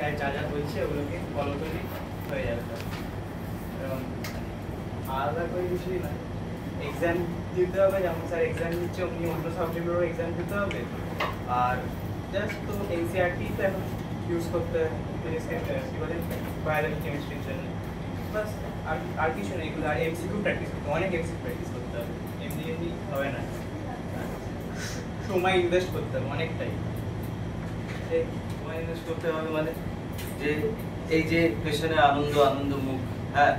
Sir যা যা বলছে ওগুলোকে ফলো করলে হয়ে যাবে। এবং আলাদা করে কিছুই না, এক্সাম দিতে হবে, যেমন স্যার এক্সাম দিচ্ছে অমনি অন্য সাবজেক্টেরও এক্সাম দিতে হবে। আর জাস্ট তো এনসিআরটি তো এখন ইউজ করতে কী বলে বায়োলজি কেমিস্ট্রির জন্য, বাস। আর কিছু নেই, এগুলো আর এমসিকিউ প্র্যাকটিস করতে, অনেক এমসিকিউ প্র্যাকটিস করতে হবে, এমনি এমনি হবে না। সময় ইনভেস্ট করতে হবে অনেকটাই, সময় ইনভেস্ট করতে হবে মানে যে এই যে পেছনে আনন্দ আনন্দ মুখ, হ্যাঁ,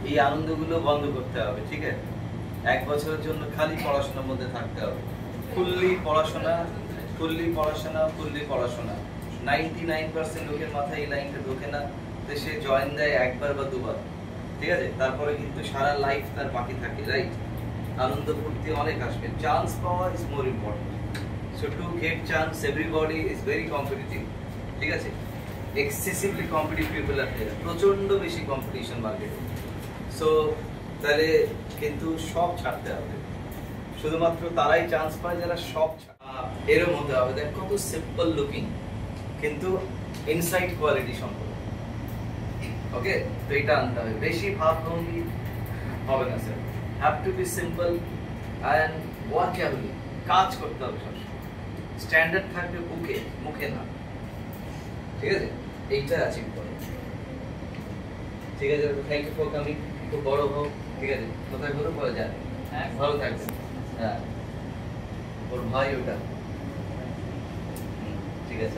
এই আনন্দগুলো বন্ধ করতে হবে, ঠিক আছে? 1 বছরের জন্য খালি পড়াশোনার মধ্যে থাকতে হবে, ফুললি পড়াশোনা, ফুললি পড়াশোনা, ফুললি পড়াশোনা। 99% লোকের মাথায় এই লাইনটা ঢোকে না, তো সে জয়েন দেয় একবার বা দুবার, ঠিক আছে? তারপরে কিন্তু সারা লাইফ তার বাকি থাকে, রাইট? আনন্দ ফুর্তি অনেক আসবে, চান্স পাওয়া is more important. So to get chance everybody is very competitive, ঠিক আছে? এক্সেসিভলি কম্পিটিটিভ পিপল আর দেয়ার, প্রচন্ড বেশি কম্পিটিশন মার্কেটে। সো তাহলে কিন্তু সব ছাড়তে হবে, শুধুমাত্র তারাই চান্স পায় যারা সব এরম হতে হবে। দেখ কত সিম্পল লুকিং, কিন্তু ইনসাইড কোয়ালিটি সম্পর্ক। ওকে, তো এটা আনতে হবে, বেশি ভাবভঙ্গি হবে না sir. Have to be simple and workable, কাজ করতে হবে সবসময়, স্ট্যান্ডার্ড থাকবে বুকে, মুখে না, ঠিক আছে? এইটা অ্যাচিভ করো, ঠিক আছে? থ্যাংক ইউ ফর কামিং, খুব বড় হোক, ঠিক আছে? কোথায় হলো পরে যাবে, হ্যাঁ, ভালো থাকবেন। হ্যাঁ, ওর ভাই ওটা, ঠিক আছে।